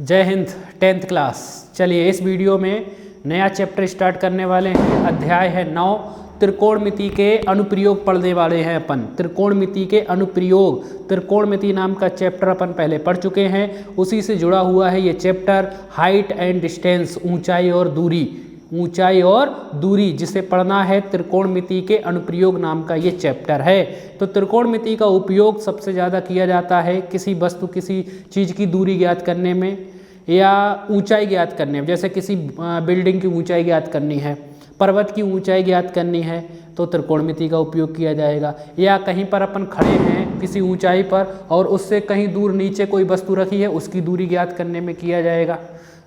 जय Hind 10th class. चलिए इस वीडियो में नया चैप्टर स्टार्ट करने वाले हैं। अध्याय है 9, त्रिकोणमिति के अनुप्रयोग पढ़ने वाले हैं अपन। त्रिकोणमिति के अनुप्रयोग, त्रिकोणमिति नाम का चैप्टर अपन पहले पढ़ चुके हैं, उसी से जुड़ा हुआ है ये चैप्टर। हाइट एंड डिस्टेंस, ऊंचाई और दूरी, ऊंचाई और दूरी जिसे पढ़ना है, त्रिकोणमिति के अनुप्रयोग नाम का ये चैप्टर है। तो त्रिकोणमिति का उपयोग सबसे ज़्यादा किया जाता है किसी वस्तु, किसी चीज़ की दूरी ज्ञात करने में या ऊंचाई ज्ञात करने में। जैसे किसी बिल्डिंग की ऊंचाई ज्ञात करनी है, पर्वत की ऊंचाई ज्ञात करनी है तो त्रिकोणमिति का उपयोग किया जाएगा। या कहीं पर अपन खड़े हैं किसी ऊंचाई पर और उससे कहीं दूर नीचे कोई वस्तु रखी है, उसकी दूरी ज्ञात करने में किया जाएगा।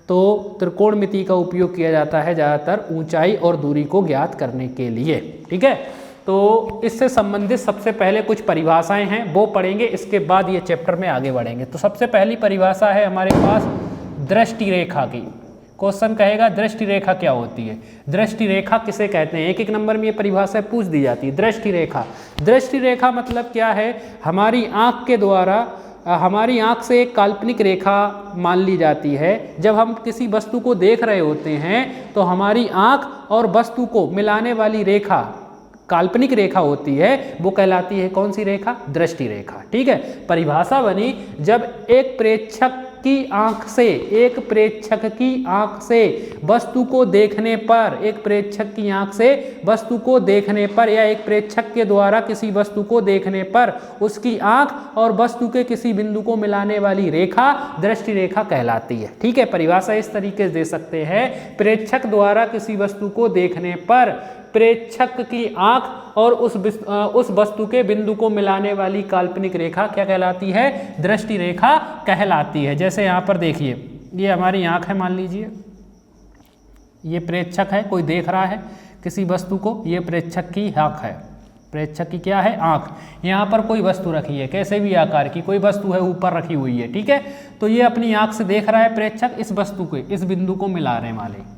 तो त्रिकोणमिति का उपयोग किया जाता है ज़्यादातर ऊंचाई और दूरी को ज्ञात करने के लिए। ठीक है, तो इससे संबंधित सबसे पहले कुछ परिभाषाएं हैं वो पढ़ेंगे, इसके बाद ये चैप्टर में आगे बढ़ेंगे। तो सबसे पहली परिभाषा है हमारे पास दृष्टि रेखा की। क्वेश्चन कहेगा दृष्टि रेखा क्या होती है, दृष्टि रेखा किसे कहते हैं। एक एक नंबर में ये परिभाषा पूछ दी जाती है। दृष्टि रेखा, दृष्टि रेखा मतलब क्या है, हमारी आँख के द्वारा, हमारी आँख से एक काल्पनिक रेखा मान ली जाती है। जब हम किसी वस्तु को देख रहे होते हैं तो हमारी आँख और वस्तु को मिलाने वाली रेखा काल्पनिक रेखा होती है, वो कहलाती है कौन सी रेखा, दृष्टि रेखा। ठीक है, परिभाषा बनी जब एक प्रेक्षक की आंख से, एक प्रेक्षक की आंख से वस्तु को देखने पर, एक प्रेक्षक की आंख से वस्तु को देखने पर या एक प्रेक्षक के द्वारा किसी वस्तु को देखने पर उसकी आंख और वस्तु के किसी बिंदु को मिलाने वाली रेखा दृष्टि रेखा कहलाती है। ठीक है, परिभाषा इस तरीके से दे सकते हैं, प्रेक्षक द्वारा किसी वस्तु को देखने पर प्रेक्षक की आंख और उस वस्तु के बिंदु को मिलाने वाली काल्पनिक रेखा क्या कहलाती है, दृष्टि रेखा कहलाती है। जैसे यहाँ पर देखिए, ये हमारी आंख है, मान लीजिए ये प्रेक्षक है, कोई देख रहा है किसी वस्तु को, ये प्रेक्षक की आंख है, प्रेक्षक की क्या है, आंख। यहाँ पर कोई वस्तु रखी है, कैसे भी आकार की कोई वस्तु है, ऊपर रखी हुई है। ठीक है, तो ये अपनी आंख से देख रहा है प्रेक्षक इस वस्तु को, इस बिंदु को मिलाने वाले।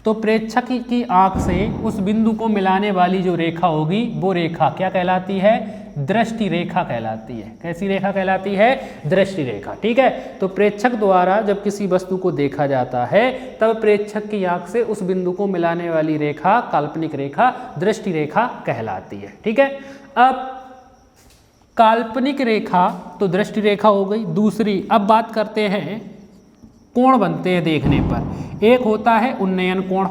तो प्रेक्षक की आंख से उस बिंदु को मिलाने वाली जो रेखा होगी वो रेखा क्या कहलाती है, दृष्टि रेखा कहलाती है। कैसी रेखा कहलाती है, दृष्टि रेखा। ठीक है, तो प्रेक्षक द्वारा जब किसी वस्तु को देखा जाता है तब प्रेक्षक की आंख से उस बिंदु को मिलाने वाली रेखा, काल्पनिक रेखा, दृष्टि रेखा कहलाती है। ठीक है, अब काल्पनिक रेखा तो दृष्टि रेखा हो गई। दूसरी अब बात करते हैं, कोण बनते हैं देखने पर। एक होता है उन्नयन कोण,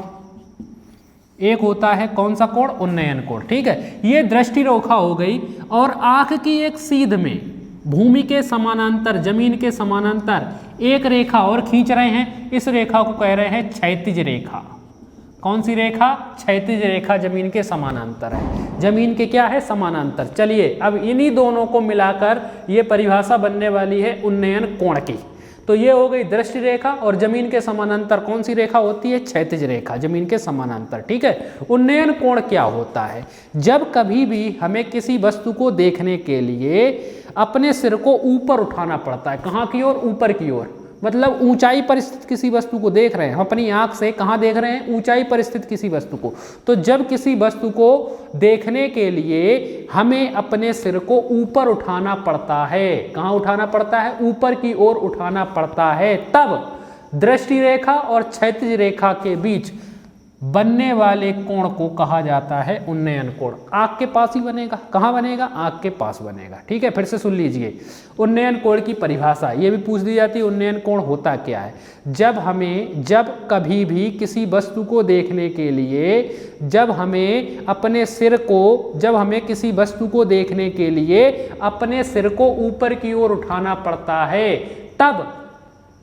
एक होता है कौन सा कोण, उन्नयन कोण। ठीक है, ये दृष्टि रेखा हो गई और आंख की एक सीध में भूमि के समानांतर, जमीन के समानांतर एक रेखा और खींच रहे हैं, इस रेखा को कह रहे हैं क्षैतिज रेखा। कौन सी रेखा, क्षैतिज रेखा, जमीन के समानांतर है, जमीन के क्या है, समानांतर। चलिए अब इन्हीं दोनों को मिलाकर ये परिभाषा बनने वाली है उन्नयन कोण की। तो ये हो गई दृष्टि रेखा और जमीन के समानांतर कौन सी रेखा होती है, क्षैतिज रेखा, जमीन के समानांतर। ठीक है, उन्नयन कोण क्या होता है, जब कभी भी हमें किसी वस्तु को देखने के लिए अपने सिर को ऊपर उठाना पड़ता है। कहाँ की ओर, ऊपर की ओर, मतलब ऊंचाई पर स्थित किसी वस्तु को देख रहे हैं, हम अपनी आंख से कहाँ देख रहे हैं, ऊंचाई पर स्थित किसी वस्तु को। तो जब किसी वस्तु को देखने के लिए हमें अपने सिर को ऊपर उठाना पड़ता है, कहाँ उठाना पड़ता है, ऊपर की ओर उठाना पड़ता है, तब दृष्टि रेखा और क्षैतिज रेखा के बीच बनने वाले कोण को कहा जाता है उन्नयन कोण। आँख के पास ही बनेगा, कहाँ बनेगा, आँख के पास बनेगा। ठीक है, फिर से सुन लीजिए, उन्नयन कोण की परिभाषा ये भी पूछ दी जाती है, उन्नयन कोण होता क्या है। जब कभी भी किसी वस्तु को देखने के लिए, जब हमें किसी वस्तु को देखने के लिए अपने सिर को ऊपर की ओर उठाना पड़ता है, तब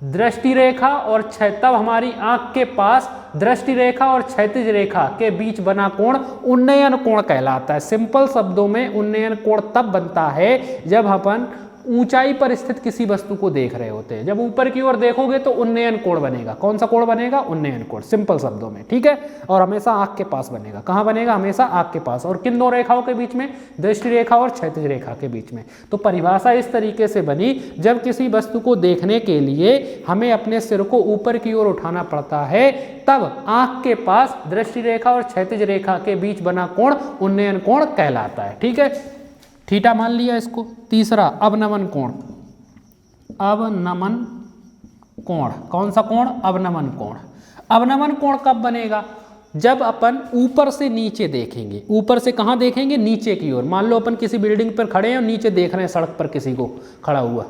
दृष्टि रेखा और तब हमारी आंख के पास दृष्टि रेखा और क्षैतिज रेखा के बीच बना कोण उन्नयन कोण कहलाता है। सिंपल शब्दों में उन्नयन कोण तब बनता है जब अपन ऊंचाई पर स्थित किसी वस्तु को देख रहे होते हैं। जब ऊपर की ओर देखोगे तो उन्नयन कोण बनेगा। कौन सा कोण बनेगा, उन्नयन कोण, सिंपल शब्दों में। ठीक है, और हमेशा आंख के पास बनेगा। कहाँ बनेगा, हमेशा आंख के पास। और किन दो रेखाओं के बीच में, दृष्टि रेखा और क्षैतिज रेखा के बीच में। तो परिभाषा इस तरीके से बनी, जब किसी वस्तु को देखने के लिए हमें अपने सिर को ऊपर की ओर उठाना पड़ता है, तब आंख के पास दृष्टि रेखा और क्षैतिज रेखा के बीच बना कोण उन्नयन कोण कहलाता है। ठीक है, थीटा मान लिया इसको। तीसरा अवनमन कोण, अवनमन कोण। कौन सा कोण? अवनमन कोण। अवनमन कोण कब बनेगा? जब अपन ऊपर से नीचे देखेंगे। ऊपर से कहाँ देखेंगे? नीचे की ओर। मान लो अपन किसी बिल्डिंग पर खड़े हैं और नीचे देख रहे हैं सड़क पर किसी को खड़ा हुआ,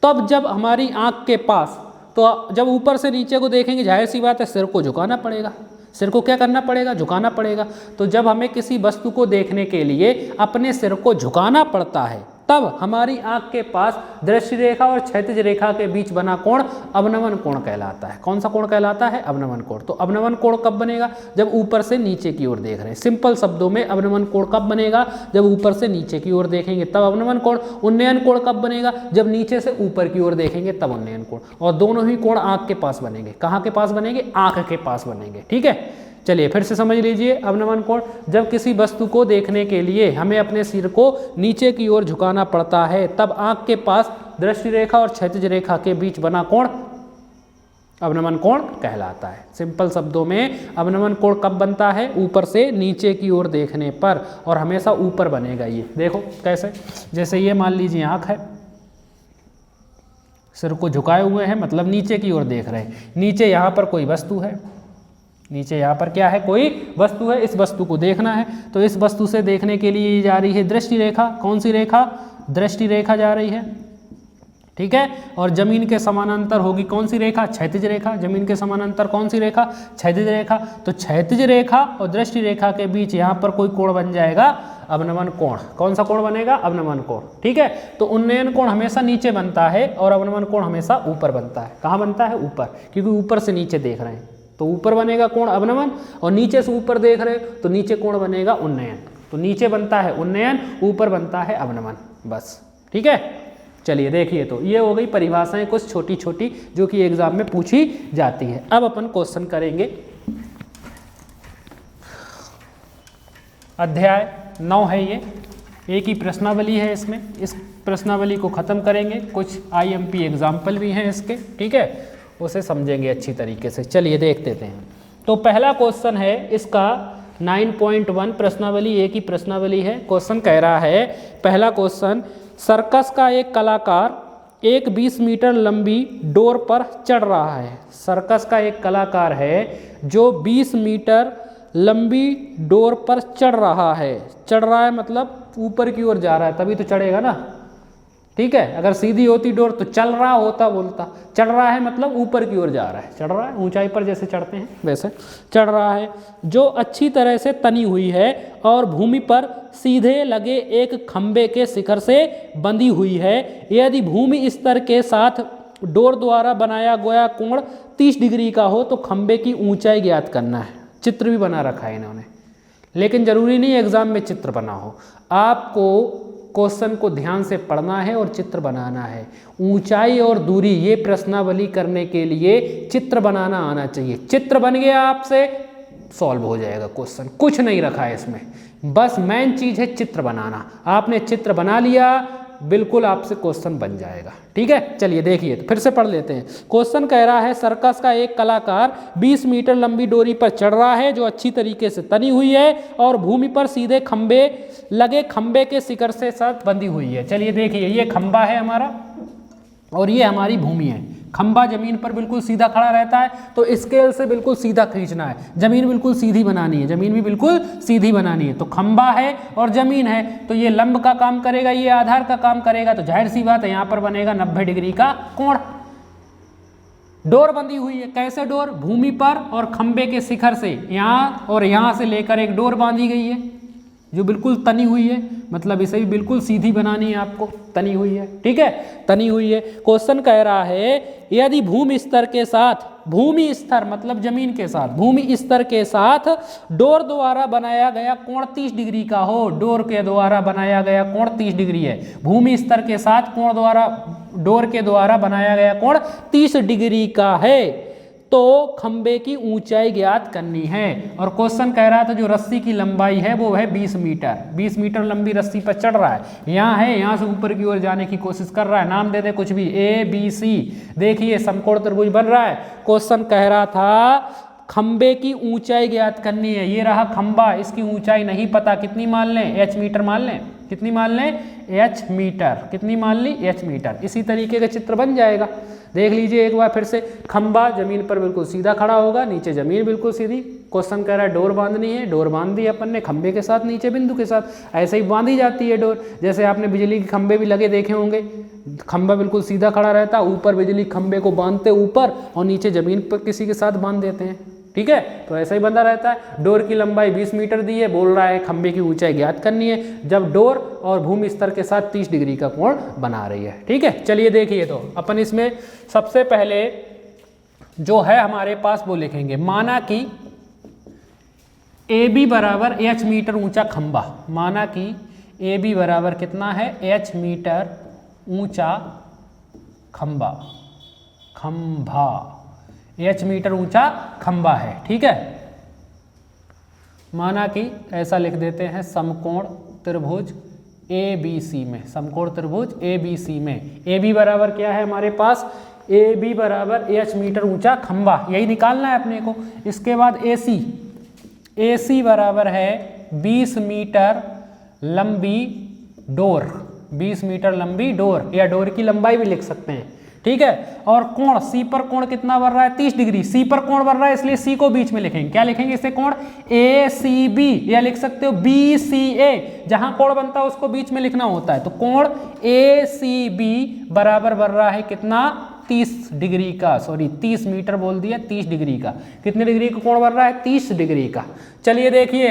तब जब हमारी आँख के पास, तो जब ऊपर से नीचे को देखेंगे जाहिर सी बात है सिर को झुकाना पड़ेगा। सिर को क्या करना पड़ेगा? झुकाना पड़ेगा। तो जब हमें किसी वस्तु को देखने के लिए अपने सिर को झुकाना पड़ता है, तब हमारी आंख के पास दृष्टि रेखा और क्षैतिज रेखा के बीच बना कोण अवनमन कोण कहलाता है। कौन सा कोण कहलाता है? अवनमन कोण। तो अवनमन कोण कब बनेगा? जब ऊपर से नीचे की ओर देख रहे हैं। सिंपल शब्दों में अवनमन कोण कब बनेगा? जब ऊपर से नीचे की ओर देखेंगे तब अवनमन कोण। उन्नयन कोण कब बनेगा? जब नीचे से ऊपर की ओर देखेंगे तब उन्नयन कोण। और दोनों ही कोण आंख के पास बनेंगे। कहाँ के पास बनेंगे? आंख के पास बनेंगे। ठीक है, चलिए फिर से समझ लीजिए। अवनमन कोण, जब किसी वस्तु को देखने के लिए हमें अपने सिर को नीचे की ओर झुकाना पड़ता है, तब आंख के पास दृष्टि रेखा और क्षैतिज रेखा के बीच बना कोण अवनमन कोण कहलाता है। सिंपल शब्दों में अवनमन कोण कब बनता है? ऊपर से नीचे की ओर देखने पर, और हमेशा ऊपर बनेगा। ये देखो कैसे, जैसे ये मान लीजिए आंख है, सिर को झुकाए हुए हैं, मतलब नीचे की ओर देख रहे हैं। नीचे यहाँ पर कोई वस्तु है, नीचे यहाँ पर क्या है? कोई वस्तु है। इस वस्तु को देखना है, तो इस वस्तु से देखने के लिए जा रही है दृष्टि रेखा। कौन सी रेखा? दृष्टि रेखा जा रही है। ठीक है, और जमीन के समानांतर होगी कौन सी रेखा? क्षैतिज रेखा। जमीन के समानांतर कौन सी रेखा? क्षैतिज रेखा। तो क्षैतिज रेखा और दृष्टि रेखा के बीच यहाँ पर कोई कोण बन जाएगा अवनमन कोण। कौन सा कोण बनेगा? अवनमन कोण। ठीक है, तो उन्नयन कोण हमेशा नीचे बनता है और अवनमन कोण हमेशा ऊपर बनता है। कहाँ बनता है? ऊपर, क्योंकि ऊपर से नीचे देख रहे हैं तो ऊपर बनेगा कोण अवनमन, और नीचे से ऊपर देख रहे हैं तो नीचे कोण बनेगा उन्नयन। तो नीचे बनता है उन्नयन, ऊपर बनता है अवनमन, बस। ठीक है, चलिए देखिए, तो ये हो गई परिभाषाएं कुछ छोटी छोटी जो कि एग्जाम में पूछी जाती है। अब अपन क्वेश्चन करेंगे। अध्याय 9 है ये, एक ही प्रश्नावली है इसमें। इस प्रश्नावली को ख़त्म करेंगे, कुछ IMP एग्जाम्पल भी हैं इसके। ठीक है, उसे समझेंगे अच्छी तरीके से। चलिए देख लेते हैं। तो पहला क्वेश्चन है इसका 9.1 प्रश्नावली, एक ही प्रश्नावली है। क्वेश्चन कह रहा है, पहला क्वेश्चन, सर्कस का एक कलाकार एक 20 मीटर लंबी डोर पर चढ़ रहा है। सर्कस का एक कलाकार है जो 20 मीटर लंबी डोर पर चढ़ रहा है। चढ़ रहा है मतलब ऊपर की ओर जा रहा है, तभी तो चढ़ेगा ना। ठीक है, अगर सीधी होती डोर तो चल रहा होता बोलता। चढ़ रहा है मतलब ऊपर की ओर जा रहा है। चढ़ रहा है, ऊंचाई पर जैसे चढ़ते हैं वैसे चढ़ रहा है, जो अच्छी तरह से तनी हुई है और भूमि पर सीधे लगे एक खंबे के शिखर से बंधी हुई है। यदि भूमि स्तर के साथ डोर द्वारा बनाया गया कोण 30 डिग्री का हो तो खंबे की ऊंचाई ज्ञात करना है। चित्र भी बना रखा है इन्होंने, लेकिन जरूरी नहीं एग्जाम में चित्र बना हो। आपको क्वेश्चन को ध्यान से पढ़ना है और चित्र बनाना है। ऊंचाई और दूरी ये प्रश्नावली करने के लिए चित्र बनाना आना चाहिए। चित्र बन गया आपसे, सॉल्व हो जाएगा क्वेश्चन। कुछ नहीं रखा है इसमें, बस मेन चीज है चित्र बनाना। आपने चित्र बना लिया, बिल्कुल आपसे क्वेश्चन बन जाएगा। ठीक है, चलिए देखिए, तो फिर से पढ़ लेते हैं। क्वेश्चन कह रहा है, सर्कस का एक कलाकार 20 मीटर लंबी डोरी पर चढ़ रहा है जो अच्छी तरीके से तनी हुई है और भूमि पर सीधे खंबे लगे खंबे के शिखर से साथ बंधी हुई है। चलिए देखिए, ये खंबा है हमारा और ये हमारी भूमि है। खंबा जमीन पर बिल्कुल सीधा खड़ा रहता है, तो स्केल से बिल्कुल सीधा खींचना है। जमीन बिल्कुल सीधी बनानी है, जमीन भी बिल्कुल सीधी बनानी है। तो खंबा है और जमीन है, तो ये लंब का काम करेगा, ये आधार का काम करेगा। तो जाहिर सी बात है यहाँ पर बनेगा 90 डिग्री का कोण। डोर बंधी हुई है, कैसे डोर? भूमि पर और खंबे के शिखर से, यहाँ और यहाँ से लेकर एक डोर बांधी गई है जो बिल्कुल तनी हुई है, मतलब इसे भी बिल्कुल सीधी बनानी है आपको। तनी हुई है, ठीक है, तनी हुई है। क्वेश्चन कह रहा है, यदि भूमि स्तर के साथ, भूमि स्तर मतलब जमीन के साथ, भूमि स्तर के साथ डोर द्वारा बनाया गया कोण 30 डिग्री का हो। डोर के द्वारा बनाया गया कोण 30 डिग्री है। भूमि स्तर के साथ कोण द्वारा, डोर के द्वारा बनाया गया कोण 30 डिग्री का है, तो खंबे की ऊंचाई ज्ञात करनी है। और क्वेश्चन कह रहा था जो रस्सी की लंबाई है वो है 20 मीटर। 20 मीटर लंबी रस्सी पर चढ़ रहा है, यहाँ है, यहाँ से ऊपर की ओर जाने की कोशिश कर रहा है। नाम दे दे कुछ भी, ABC। देखिए समकोण त्रिभुज बन रहा है। क्वेश्चन कह रहा था खंबे की ऊंचाई ज्ञात करनी है। ये रहा खंबा, इसकी ऊंचाई नहीं पता, कितनी मान लें? H मीटर मान लें। कितनी मान लें? H metre. कितनी मान ली? H metre. इसी तरीके का चित्र बन जाएगा। देख लीजिए एक बार फिर से, खंबा जमीन पर बिल्कुल सीधा खड़ा होगा, नीचे जमीन बिल्कुल सीधी। क्वेश्चन कह रहा है डोर बांधनी है, डोर बांध दी अपन ने खंबे के साथ, नीचे बिंदु के साथ। ऐसे ही बांधी जाती है डोर, जैसे आपने बिजली के खंबे भी लगे देखे होंगे, खंबा बिल्कुल सीधा खड़ा रहता, ऊपर बिजली खंबे को बांधते ऊपर और नीचे जमीन पर किसी के साथ बांध देते हैं, ठीक है। तो ऐसा ही बंधा रहता है। डोर की लंबाई 20 मीटर दी है, बोल रहा है खंबे की ऊंचाई ज्ञात करनी है जब डोर और भूमि स्तर के साथ 30 डिग्री का कोण बना रही है, ठीक है। चलिए देखिए, तो अपन इसमें सबसे पहले जो है हमारे पास वो लिखेंगे, माना कि AB बराबर h मीटर ऊंचा खंबा, माना कि AB बराबर कितना है, h मीटर ऊंचा खंबा, खंभा h मीटर ऊंचा खंबा है, ठीक है। माना कि ऐसा लिख देते हैं, समकोण त्रिभुज ABC में, समकोण त्रिभुज ABC में AB बराबर क्या है हमारे पास, AB बराबर h मीटर ऊंचा खंबा, यही निकालना है अपने को। इसके बाद AC बराबर है 20 मीटर लंबी डोर, 20 मीटर लंबी डोर, या डोर की लंबाई भी लिख सकते हैं, ठीक है। और कोण C पर कोण कितना बन रहा है, 30 डिग्री, C पर कोण बन रहा है इसलिए C को बीच में लिखेंगे। क्या लिखेंगे इसे, कोण ACB, या लिख सकते हो BCA, जहां कोण बनता है उसको बीच में लिखना होता है। तो कोण ACB बराबर बन रहा है कितना, 30 डिग्री का, सॉरी 30 मीटर बोल दिया, 30 डिग्री का। कितने डिग्री का कोण बन रहा है, 30 डिग्री का। चलिए देखिए,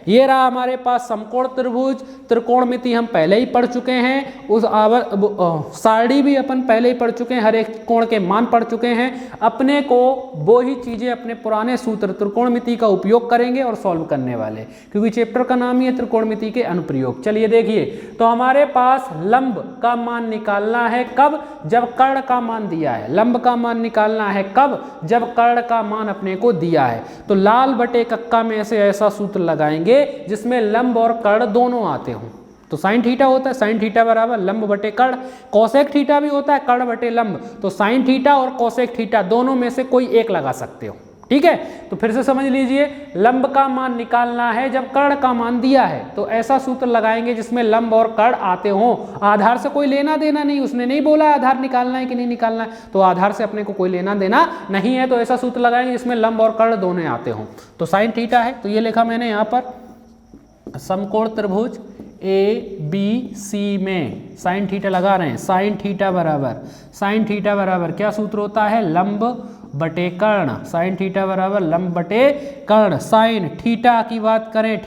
ये रहा हमारे पास समकोण त्रिभुज। त्रिकोणमिति हम पहले ही पढ़ चुके हैं, उस सारणी भी अपन पहले ही पढ़ चुके हैं, हर एक कोण के मान पढ़ चुके हैं। अपने को वो ही चीजें अपने पुराने सूत्र त्रिकोणमिति का उपयोग करेंगे और सॉल्व करने वाले, क्योंकि चैप्टर का नाम ही है त्रिकोणमिति के अनुप्रयोग। चलिए देखिए, तो हमारे पास लंब का मान निकालना है कब, जब कर्ण का मान दिया है। लंब का मान निकालना है कब, जब कर्ण का मान अपने को दिया है। तो लाल बटे कक्का में से ऐसा सूत्र लगाएंगे जिसमें लंब और कर्ण दोनों आते हों। तो साइन थीटा होता है, साइन थीटा बराबर लंब बटे कर्ण। कोसेक थीटा भी होता है कर्ण बटे लंब। तो साइन थीटा और कोसेक थीटा दोनों में से कोई एक लगा सकते हो, ठीक है। तो फिर से समझ लीजिए, लंब का मान निकालना है जब कर्ण का मान दिया है, तो ऐसा सूत्र लगाएंगे जिसमें लंब और कर्ण आते हों। आधार से कोई लेना देना नहीं, उसने नहीं बोला आधार निकालना है कि नहीं निकालना है, तो आधार से अपने को कोई लेना देना नहीं है। तो ऐसा सूत्र लगाएंगे जिसमें लंब और कर्ण दोनों आते हों। तो साइन थीटा है, तो ये लिखा मैंने यहाँ पर, समकोण त्रिभुज ABC में साइन थीटा लगा रहे हैं। साइन थीटा बराबर क्या सूत्र होता है, लंब बटे कर्ण। साइन थीटा बराबर लंब बटे कर्ण। साइन थीटा की बात करें,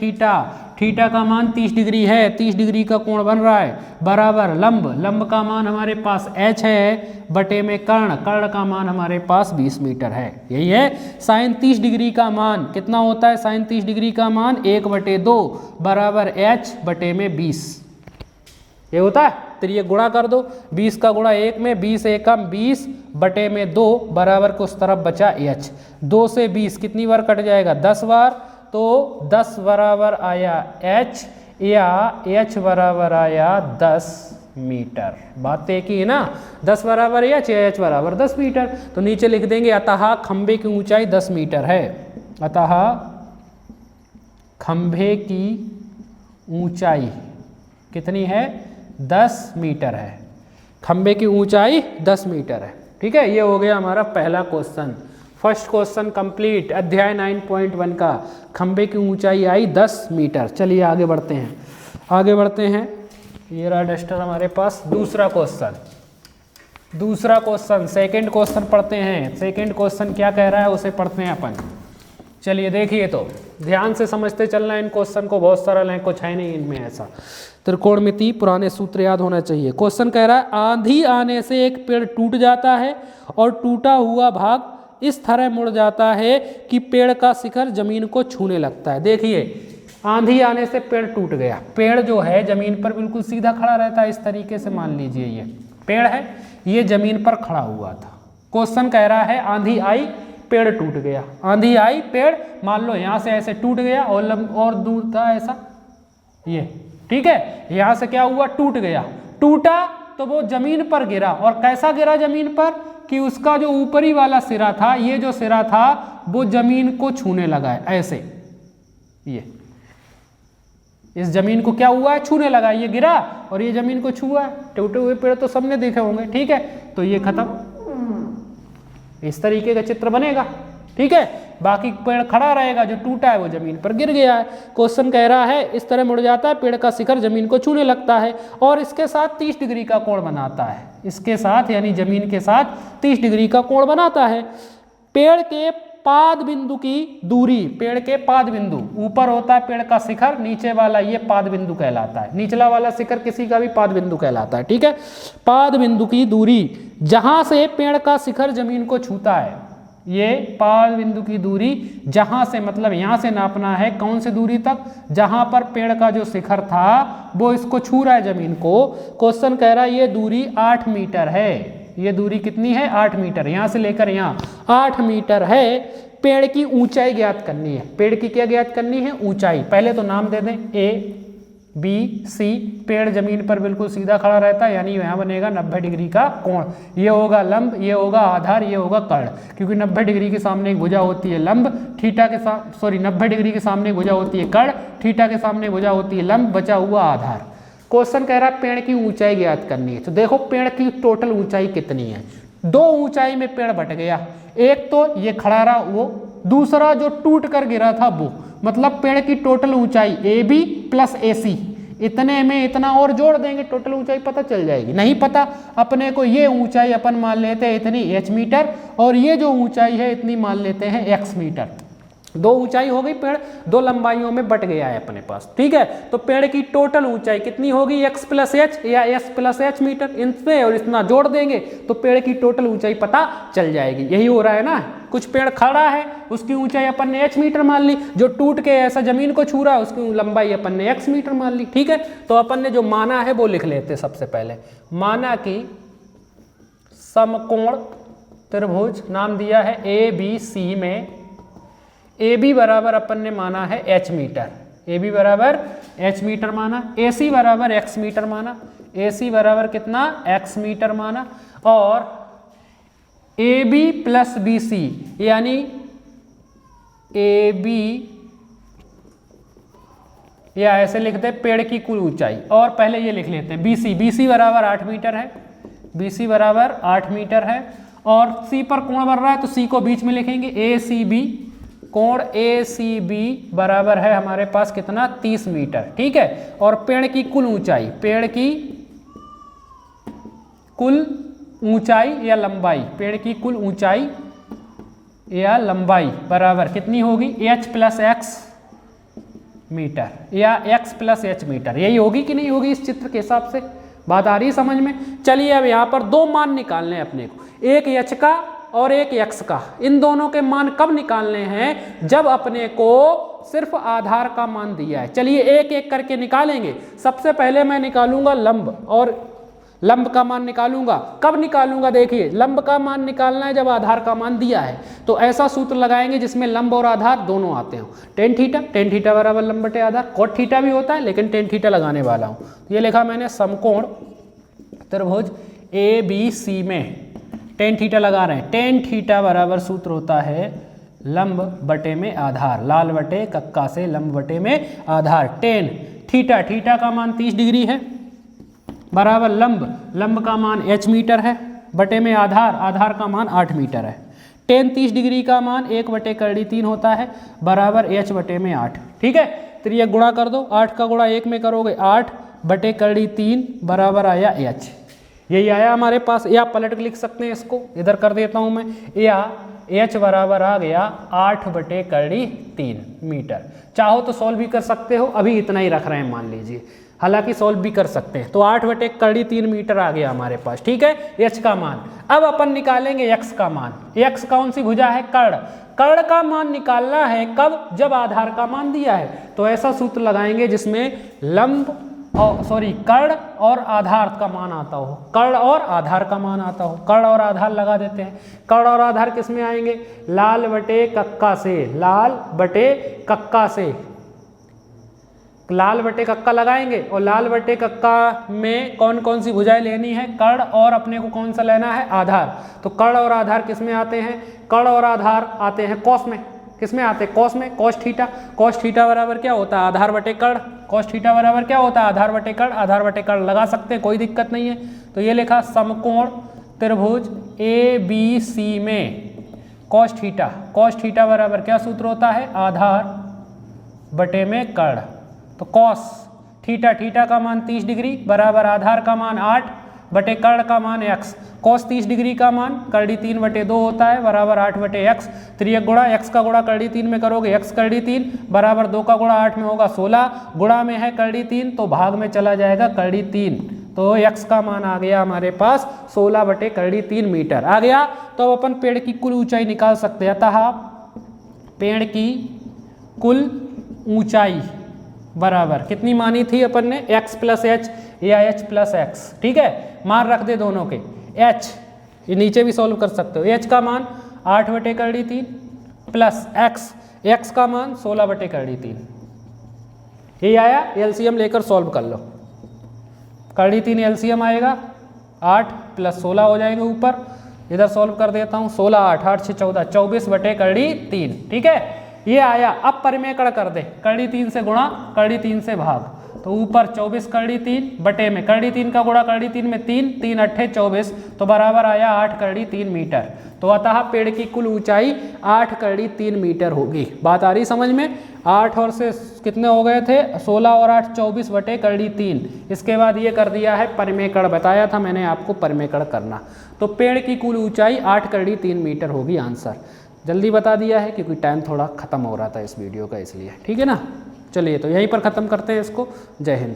थीटा का मान 30 डिग्री है, 30 डिग्री का कोण बन रहा है, बराबर लंब का मान हमारे पास h है, बटे में कर्ण का मान हमारे पास 20 मीटर है। यही है साइन 30 डिग्री का मान कितना होता है, साइन 30 डिग्री का मान 1/2 बराबर h बटे में 20, ये होता है। तो ये गुणा कर दो, 20 का गुणा 1 में, 20 एकम 20 बटे में 2 बराबर को उस तरफ बचा h। 2 से 20 कितनी बार कट जाएगा, 10 बार। तो 10 बराबर आया h, या h बराबर आया 10 मीटर। बात एक ही है ना, 10 बराबर h या h बराबर 10 मीटर। तो नीचे लिख देंगे, अतः खंबे की ऊंचाई 10 मीटर है। अतः खंबे की ऊंचाई कितनी है, 10 मीटर है। खंबे की ऊंचाई 10 मीटर है, ठीक है। ये हो गया हमारा पहला क्वेश्चन। फर्स्ट क्वेश्चन कंप्लीट, अध्याय 9.1 का। खंबे की ऊंचाई आई 10 मीटर। चलिए आगे बढ़ते हैं। ये रहा डस्टर हमारे पास। दूसरा क्वेश्चन सेकंड क्वेश्चन पढ़ते हैं। सेकंड क्वेश्चन क्या कह रहा है उसे पढ़ते हैं अपन। चलिए देखिए, तो ध्यान से समझते चलना इन क्वेश्चन को, बहुत सरल है, कुछ है नहीं इनमें ऐसा। त्रिकोणमिति पुराने सूत्र याद होना चाहिए। क्वेश्चन कह रहा है, आंधी आने से एक पेड़ टूट जाता है और टूटा हुआ भाग इस तरह मुड़ जाता है कि पेड़ का शिखर जमीन को छूने लगता है। देखिए, आंधी आने से पेड़ टूट गया। पेड़ जो है जमीन पर बिल्कुल सीधा खड़ा रहता है, इस तरीके से मान लीजिए ये पेड़ है, ये जमीन पर खड़ा हुआ था। क्वेश्चन कह रहा है, आंधी आई, पेड़ टूट गया। आंधी आई, पेड़ मान लो यहाँ से ऐसे टूट गया और दूर था ऐसा, ये ठीक है। यहाँ से क्या हुआ, टूट गया। टूटा तो वो जमीन पर गिरा, और कैसा गिरा जमीन पर कि उसका जो ऊपरी वाला सिरा था, ये जो सिरा था वो जमीन को छूने लगा है ऐसे। ये इस जमीन को क्या हुआ है, छूने लगा। ये गिरा और ये जमीन को छुआ है। टूटे हुए पेड़ तो सबने देखे होंगे, ठीक है। तो ये खत्म। इस तरीके का चित्र बनेगा, ठीक है। बाकी पेड़ खड़ा रहेगा, जो टूटा है वो जमीन पर गिर गया है। क्वेश्चन कह रहा है इस तरह मुड़ जाता है, पेड़ का शिखर जमीन को छूने लगता है और इसके साथ 30 डिग्री का कोण बनाता है। इसके साथ यानी जमीन के साथ 30 डिग्री का कोण बनाता है। पेड़ के पाद बिंदु की दूरी, पेड़ के पाद बिंदु, ऊपर होता है पेड़ का शिखर, नीचे वाला ये पाद बिंदु कहलाता है। निचला वाला शिखर किसी का भी पाद बिंदु कहलाता है, ठीक है। पाद बिंदु की दूरी जहां से पेड़ का शिखर जमीन को छूता है, ये पाद बिंदु की दूरी जहां से, मतलब यहां से नापना है। कौन सी दूरी तक? जहां पर पेड़ का जो शिखर था वो इसको छू रहा है जमीन को। क्वेश्चन कह रहा है ये दूरी 8 मीटर है। ये दूरी कितनी है? 8 मीटर। यहां से लेकर यहां 8 मीटर है। पेड़ की ऊंचाई ज्ञात करनी है। पेड़ की क्या ज्ञात करनी है? ऊंचाई। पहले तो नाम दे दें A B C। पेड़ जमीन पर बिल्कुल सीधा खड़ा रहता है, यानी यहाँ बनेगा 90 डिग्री का कोण। ये होगा लंब, ये होगा आधार, ये होगा कर्ण, क्योंकि 90 डिग्री के सामने एक भुजा होती है लंब, थीटा के साथ 90 डिग्री के सामने एक भुजा होती है कर्ण, थीटा के सामने भुजा होती है लंब, बचा हुआ आधार। क्वेश्चन कह रहा है पेड़ की ऊंचाई ज्ञात करनी है। तो देखो पेड़ की टोटल ऊंचाई कितनी है। 2 ऊंचाई में पेड़ बट गया, एक तो ये खड़ा रहा वो, दूसरा जो टूट कर गिरा था वो। मतलब पेड़ की टोटल ऊंचाई AB प्लस AC, इतने में इतना और जोड़ देंगे, टोटल ऊंचाई पता चल जाएगी। नहीं पता अपने को, ये ऊंचाई अपन मान लेते हैं इतनी H मीटर, और ये जो ऊंचाई है इतनी मान लेते हैं X मीटर। 2 ऊंचाई हो गई, पेड़ 2 लंबाइयों में बट गया है अपने पास, ठीक है। तो पेड़ की टोटल ऊंचाई कितनी होगी? X प्लस H या S प्लस H मीटर, इनसे और इतना जोड़ देंगे तो पेड़ की टोटल ऊंचाई पता चल जाएगी। यही हो रहा है ना। कुछ पेड़ खड़ा है, उसकी ऊंचाई अपन ने H मीटर मान ली, जो टूट के ऐसा जमीन को छू रहा है उसकी लंबाई अपन ने X मीटर मान ली, ठीक है। तो अपन ने जो माना है वो लिख लेते। सबसे पहले माना कि समकोण त्रिभुज, नाम दिया है ABC में AB बराबर अपन ने माना है H मीटर, AB बराबर H मीटर माना, AC बराबर X मीटर माना, AC बराबर कितना? X मीटर माना, और AB प्लस BC यानी AB, या ऐसे लिखते हैं पेड़ की कुल ऊंचाई, और पहले ये लिख लेते हैं BC बराबर 8 मीटर है, BC बराबर 8 मीटर है, और C पर कोण बन रहा है तो C को बीच में लिखेंगे ACB। कोण ACB बराबर है हमारे पास कितना? 30 मीटर, ठीक है। और पेड़ की कुल ऊंचाई, पेड़ की कुल ऊंचाई या लंबाई, पेड़ की कुल ऊंचाई या लंबाई बराबर कितनी होगी? H प्लस X मीटर या X प्लस H मीटर। यही होगी कि नहीं होगी इस चित्र के हिसाब से? बात आ रही है समझ में? चलिए अब यहाँ पर 2 मान निकालने हैं अपने को, एक H का और एक X का। इन दोनों के मान कब निकालने हैं? जब अपने को सिर्फ आधार का मान दिया है। चलिए एक एक करके निकालेंगे। सबसे पहले मैं निकालूंगा लंब, और लंब का मान निकालूंगा। कब निकालूंगा? देखिए लंब का मान निकालना है जब आधार का मान दिया है, तो ऐसा सूत्र लगाएंगे जिसमें लंब और आधार दोनों आते हो। टेन थीटा बराबर लंब बटे आधार। कॉट थीटा भी होता है लेकिन टेन थीटा लगाने वाला हूँ। ये लिखा मैंने समकोण त्रिभुज ABC में टेन थीटा लगा रहे हैं। टेन थीटा बराबर सूत्र होता है लंब बटे में आधार, लाल बटे कक्का से लंब बटे में आधार। टेन थीटा, थीटा का मान 30 डिग्री है, बराबर लंब, लंब का मान H मीटर है, बटे में आधार, आधार का मान 8 मीटर है। टेन 30 डिग्री का मान 1 बटे करड़ी 3 होता है, बराबर H बटे में 8, ठीक है। तो ये गुणा कर दो, 8 का गुणा 1 में करोगे 8 बटे करड़ी 3 बराबर आया H। यही आया हमारे पास, या पलट के लिख सकते हैं इसको, इधर कर देता हूं मैं, या H बराबर आ गया 8 बटे करड़ी 3 मीटर। चाहो तो सॉल्व भी कर सकते हो, अभी इतना ही रख रहे हैं मान लीजिए, हालांकि सॉल्व भी कर सकते हैं। तो 8 बटे करड़ी 3 मीटर आ गया हमारे पास, ठीक है, H का मान। अब अपन निकालेंगे X का मान। X कौन सी भुजा है? कर्ण। कर्ण का मान निकालना है कब? जब आधार का मान दिया है। तो ऐसा सूत्र लगाएंगे जिसमें लंब और कर्ण और आधार का मान आता हो, कर्ण और आधार का मान आता हो। कर्ण और आधार लगा देते हैं। कर्ण और आधार किस में आएंगे? लाल बटे कक्का से, लाल बटे कक्का से, लाल बटे कक्का लगाएंगे। और लाल बटे कक्का में कौन कौन सी भुजाएं लेनी है? कर्ण और अपने को कौन सा लेना है? आधार। तो कर्ण और आधार किस में आते हैं? कर्ण और आधार आते हैं कॉस में। किस में आते हैं? कॉस में। कॉस थीटा, कॉस थीटा बराबर क्या होता है? आधार बटे कर्ण। कॉस थीटा बराबर क्या होता है? आधार बटे कर्ण। आधार बटे कर्ण लगा सकते हैं, कोई दिक्कत नहीं है। तो ये लिखा समकोण त्रिभुज ABC में कॉस थीटा बराबर क्या सूत्र होता है, आधार बटे में कर्ण। तो कॉस थीटा का मान 30 डिग्री बराबर आधार का मान 8 बटे कर्ण का मान x। कॉस 30 डिग्री का मान कर्डी 3/2 होता है बराबर 8 बटे x। त्रियक गुणा x का गुणा कर्डी 3 में करोगे x कर्डी 3 बराबर 2 का गुणा 8 में होगा 16, गुणा में है कर्डी 3 तो भाग में चला जाएगा कर्डी 3, तो x का मान आ गया हमारे पास 16 बटे कर्डी 3 मीटर आ गया। तो अब अपन पेड़ की कुल ऊंचाई निकाल सकते हैं। अतः पेड़ की कुल ऊंचाई बराबर कितनी मानी थी अपन ने, x प्लस एच या h प्लस एक्स, ठीक है, मान रख दे दोनों के। h ये नीचे भी सॉल्व कर सकते हो, h का मान 8 बटे कर्डी 3 प्लस x का मान 16 बटे कर्डी 3। ये आया, एलसीएम लेकर सॉल्व कर लो। कर्डी 3 एलसीएम आएगा 8 प्लस 16 हो जाएंगे ऊपर, इधर सॉल्व कर देता हूँ 16 8 8 6 14 24 बटे कर्डी 3, ठीक है, ये आया। अब परिमेय कर दे, कर्डी 3 से गुणा कर्डी 3 से भाग, तो ऊपर 24 कर्डी 3 बटे में कर्डी 3 का गुणा कर्डी 3 में 3 3 8 24 तो बराबर आया 8 कर्डी 3 मीटर। तो अतः पेड़ की कुल ऊंचाई 8 कर्डी 3 मीटर होगी। बात आ रही समझ में, 8 और से कितने हो गए थे, 16 और 8 24 बटे कर्डी 3। इसके बाद ये कर दिया है परिमेय, बताया था मैंने आपको परिमेय करना। तो पेड़ की कुल ऊंचाई 8 कर्डी 3 मीटर होगी आंसर। जल्दी बता दिया है क्योंकि टाइम थोड़ा ख़त्म हो रहा था इस वीडियो का, इसलिए, ठीक है ना। चलिए तो यहीं पर ख़त्म करते हैं इसको। जय हिंद।